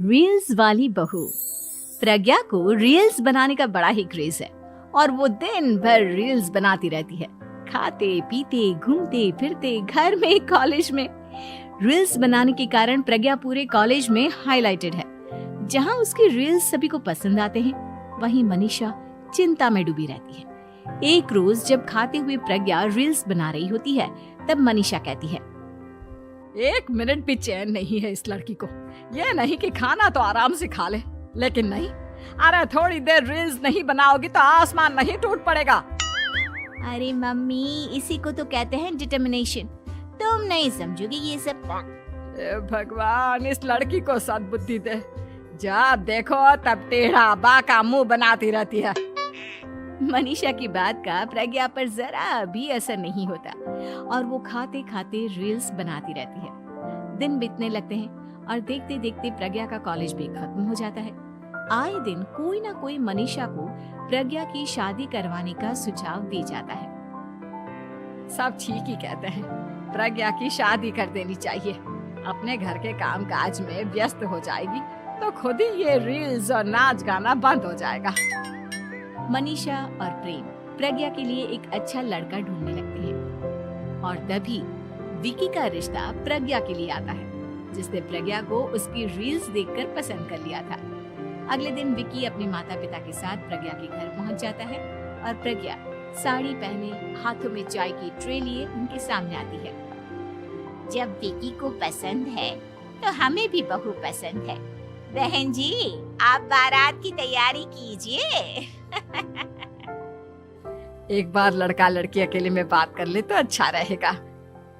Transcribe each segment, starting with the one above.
Reels वाली बहू। प्रज्ञा को रील्स बनाने का बड़ा ही क्रेज है और वो दिन भर रील्स बनाती रहती है। खाते पीते घूमते फिरते घर में कॉलेज में रील्स बनाने के कारण प्रज्ञा पूरे कॉलेज में हाईलाइटेड है। जहां उसकी रील्स सभी को पसंद आते हैं, वहीं मनीषा चिंता में डूबी रहती है। एक रोज जब खाते हुए प्रज्ञा रील्स बना रही होती है, तब मनीषा कहती है, 1 मिनट भी चैन नहीं है इस लड़की को। ये नहीं कि खाना तो आराम से खा ले, लेकिन नहीं, अरे थोड़ी देर रील्स नहीं बनाओगी तो आसमान नहीं टूट पड़ेगा। अरे मम्मी, इसी को तो कहते हैं डिटर्मिनेशन। तुम नहीं समझोगी ये सब। भगवान, इस लड़की को सद्बुद्धि दे। जब देखो तब टेढ़ा बाका मुंह बनाती रहती है। मनीषा की बात का प्रज्ञा पर जरा भी असर नहीं होता और वो खाते खाते रील्स बनाती रहती है। दिन बीतने लगते हैं और देखते देखते प्रज्ञा का कॉलेज भी खत्म हो जाता है। आए दिन कोई ना कोई मनीषा को प्रज्ञा की शादी करवाने का सुझाव दे जाता है। सब ठीक ही कहते हैं, प्रज्ञा की शादी कर देनी चाहिए। अपने घर के काम काज में व्यस्त हो जाएगी तो खुद ही ये रील्स और नाच गाना बंद हो जाएगा। मनीषा और प्रेम प्रज्ञा के लिए एक अच्छा लड़का ढूंढने लगते हैं और तभी विकी का रिश्ता प्रज्ञा के लिए आता है, जिसने प्रज्ञा को उसकी रील्स देखकर पसंद कर लिया था। अगले दिन विकी अपने माता पिता के साथ प्रज्ञा के घर पहुंच जाता है और प्रज्ञा साड़ी पहने हाथों में चाय की ट्रे लिए उनके सामने आती है। जब विकी को पसंद है तो हमें भी बहू पसंद है। बहन जी, आप बारात की तैयारी कीजिए। एक बार लड़का लड़की अकेले में बात कर ले तो अच्छा रहेगा।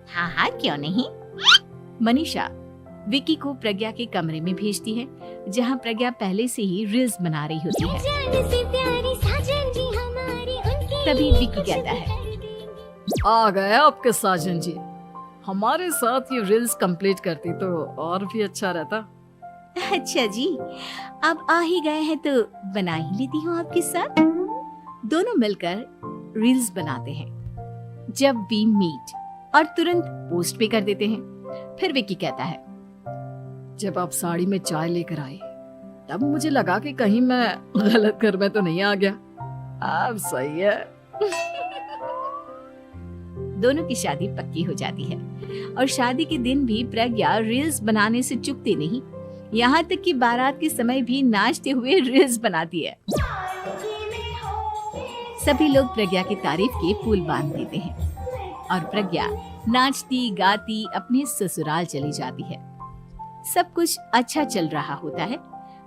हाँ हाँ, क्यों नहीं। मनीषा विकी को प्रज्ञा के कमरे में भेजती है, जहां प्रज्ञा पहले से ही रील्स बना रही होती है। तभी विकी कहता है, आ गए आपके साजन जी। हमारे साथ ये रील्स कंप्लीट करती तो और भी अच्छा रहता। अच्छा जी, अब आ ही गए हैं तो बना ही लेती हूँ आपके साथ। दोनों मिलकर रील्स बनाते हैं। जब वी मीट और तुरंत पोस्ट भी कर देते हैं। फिर विकी कहता है, जब आप साड़ी में चाय लेकर आए तब मुझे लगा कि कहीं मैं गलत घर में तो नहीं आ गया। अब सही है। दोनों की शादी पक्की हो जाती है और शादी के दिन भी प्रज्ञा रील्स बनाने से चूकती नहीं। यहाँ तक कि बारात के समय भी नाचते हुए रील्स बनाती है। सभी लोग प्रज्ञा की तारीफ के पुल बांध देते हैं और प्रज्ञा नाचती गाती अपने ससुराल चली जाती है। सब कुछ अच्छा चल रहा होता है।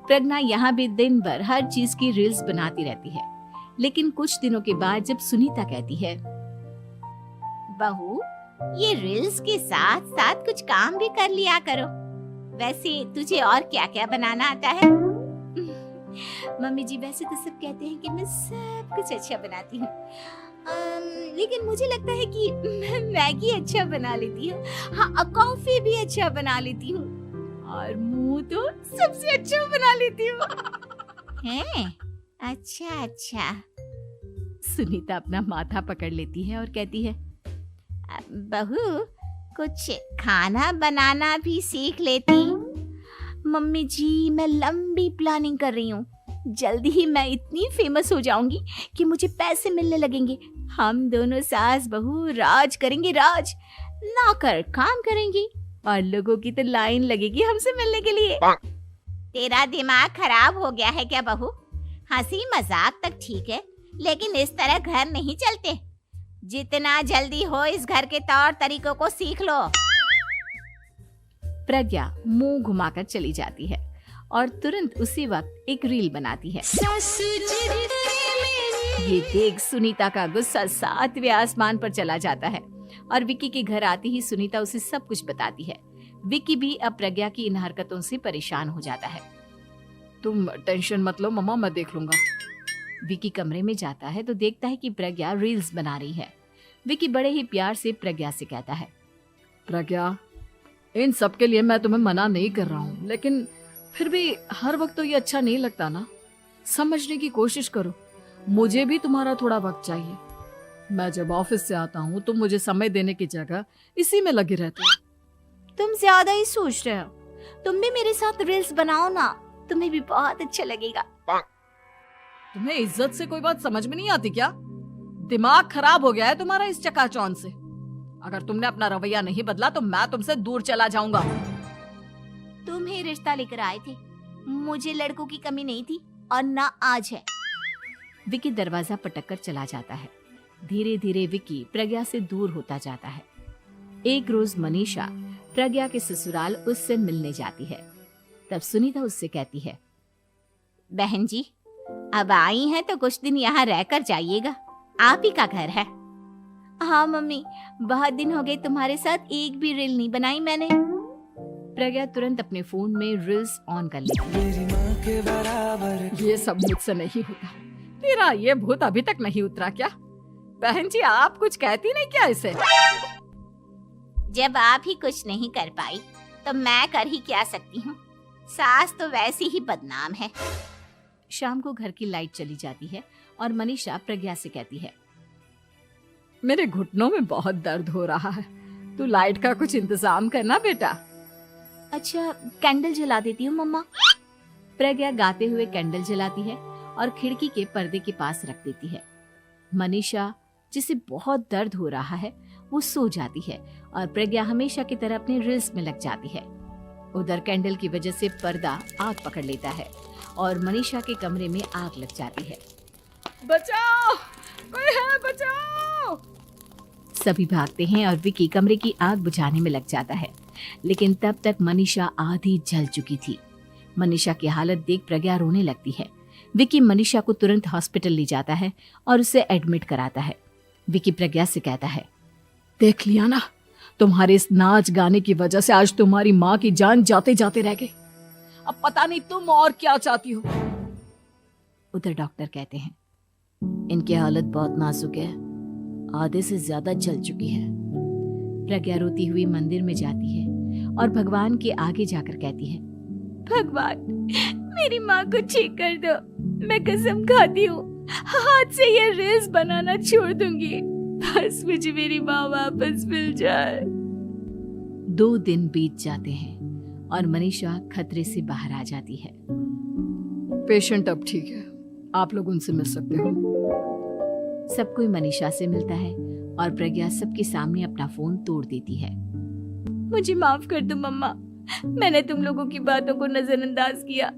प्रज्ञा यहाँ भी दिन भर हर चीज की रील्स बनाती रहती है। लेकिन कुछ दिनों के बाद जब सुनीता कहती है, बहू, ये रील्स के साथ साथ कुछ काम भी कर लिया करो। वैसे तुझे और क्या क्या बनाना आता है? मम्मी जी, वैसे तो सब कहते हैं कि मैं सब कुछ अच्छा बनाती हूँ, लेकिन मुझे लगता है कि मैं मैगी अच्छा बना लेती हूँ। हाँ, कॉफी भी अच्छा बना लेती हूँ और मुंह तो सबसे अच्छा बना लेती हूँ। हैं? अच्छा अच्छा। सुनीता अपना माथा पकड़ लेती है और कहती है, बहू, कुछ खाना बनाना भी सीख लेती। मम्मी जी, मैं लंबी प्लानिंग कर रही हूँ। जल्दी ही मैं इतनी फेमस हो जाऊंगी कि मुझे पैसे मिलने लगेंगे। हम दोनों सास बहू राज करेंगे, राज। नौकर काम करेंगे और लोगों की तो लाइन लगेगी हमसे मिलने के लिए। तेरा दिमाग खराब हो गया है क्या बहू? हंसी मजाक तक ठीक है, लेकिन इस तरह घर नहीं चलते। जितना जल्दी हो इस घर के तौर तरीकों को सीख लो। प्रज्ञा मुंह घुमाकर चली जाती है और तुरंत उसी वक्त एक रील बनाती है। ये देख सुनीता का गुस्सा 7वें आसमान पर चला जाता है और विकी के घर आती ही सुनीता उसे सब कुछ बताती है। विकी भी अब प्रज्ञा की इन हरकतों से परेशान हो जाता है। तुम टेंशन मत लो मम्मा, मैं देख लूंगा। विकी कमरे में जाता है तो देखता है कि प्रज्ञा रील्स बना रही है। विकी बड़े ही प्यार से प्रज्ञा से कहता है, प्रज्ञा, इन सब के लिए मैं तुम्हें मना नहीं कर रहा हूँ, लेकिन फिर भी हर वक्त तो ये अच्छा नहीं लगता ना। समझने की कोशिश करो, मुझे भी तुम्हारा थोड़ा वक्त चाहिए। मैं जब ऑफिस से आता हूँ तो मुझे समय देने की जगह इसी में लगी रहती है। तुम ज्यादा ही सोच रहे हो। तुम भी मेरे साथ रील्स बनाओ ना, तुम्हें भी बहुत अच्छा लगेगा। तुम्हें इज्जत से कोई बात समझ में नहीं आती क्या? दिमाग खराब हो गया है तुम्हारा इस चकाचौंध से। अगर तुमने अपना रवैया नहीं बदला तो मैं तुमसे दूर चला जाऊंगा। तुम ही रिश्ता लेकर आए थे, मुझे लड़कों की कमी नहीं थी और ना आज है। विकी दरवाजा पटककर चला जाता है। धीरे धीरे विकी प्रज्ञा से दूर होता जाता है। एक रोज मनीषा प्रज्ञा के ससुराल उससे मिलने जाती है। तब सुनीता उससे कहती है, बहन जी, अब आई हैं तो कुछ दिन यहाँ रहकर जाइएगा, आप ही का घर है। हाँ मम्मी, बहुत दिन हो गए तुम्हारे साथ एक भी रील नहीं बनाई मैंने। प्रज्ञा तुरंत अपने फोन में रील्स ऑन कर लेती है। ये सब मुझसे नहीं होता। तेरा ये भूत अभी तक नहीं उतरा क्या? बहन जी, आप कुछ कहती नहीं क्या इसे? जब आप ही कुछ नहीं कर पाई तो मैं कर ही क्या सकती हूँ। सास तो वैसी ही बदनाम है। शाम को घर की लाइट चली जाती है और मनीषा प्रज्ञा से कहती है, मेरे घुटनों में बहुत दर्द हो रहा है, तू लाइट का कुछ इंतजाम करना बेटा। अच्छा, कैंडल जला देती हूँ मम्मा। प्रज्ञा गाते हुए कैंडल जलाती है और खिड़की के पर्दे के पास रख देती है। मनीषा, जिसे बहुत दर्द हो रहा है, वो सो जाती है और प्रज्ञा हमेशा की तरह अपने रील्स में लग जाती है। उधर कैंडल की वजह से पर्दा आग पकड़ लेता है और मनीषा के कमरे में आग लग जाती है। बचाओ, कोई है, बचाओ। सभी भागते हैं और विकी कमरे की आग बुझाने में लग जाता है, लेकिन तब तक मनीषा आधी जल चुकी थी। मनीषा की हालत देख प्रज्ञा रोने लगती है। विकी मनीषा को तुरंत हॉस्पिटल ले जाता है और उसे एडमिट कराता है। विकी प्रज्ञा से कहता है, देख लिया ना, तुम्हारे इस नाच गाने की वजह से आज तुम्हारी माँ की जान जाते जाते रह गई। अब पता नहीं तुम और क्या चाहती हो। उधर डॉक्टर कहते हैं, इनकी हालत बहुत नाजुक है, आधे से ज्यादा जल चुकी है। प्रज्ञा रोती हुई मंदिर में जाती है और भगवान के आगे जाकर कहती है, भगवान, मेरी माँ को ठीक कर दो। मैं कसम खाती हूँ, हाथ से ये रील्स बनाना छोड़ दूंगी। बस मुझे मेरी माँ वापस मिल जाए। 2 दिन बीत जाते हैं और मनीषा खतरे से बाहर आ जाती है। पेशेंट अब ठीक है, आप लोग उनसे मिल सकते हो। सब कोई मनीषा से मिलता है और प्रज्ञा सबके सामने अपना फोन तोड़ देती है। मुझे माफ कर दो मम्मा, मैंने तुम लोगों की बातों को नजरअंदाज किया।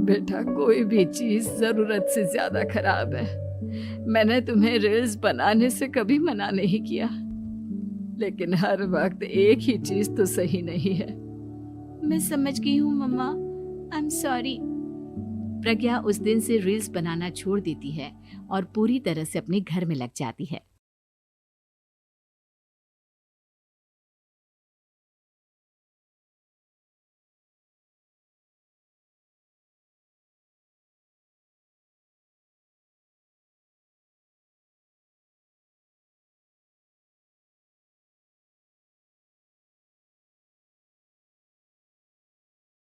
बेटा, कोई भी चीज जरूरत से ज्यादा खराब है। मैंने तुम्हें रील्स बनाने से कभी मना नहीं किया, लेकिन हर वक्त एक ही चीज तो सही नहीं है। मैं समझ गई हूँ मम्मा, आई एम सॉरी। प्रज्ञा उस दिन से रील्स बनाना छोड़ देती है और पूरी तरह से अपने घर में लग जाती है।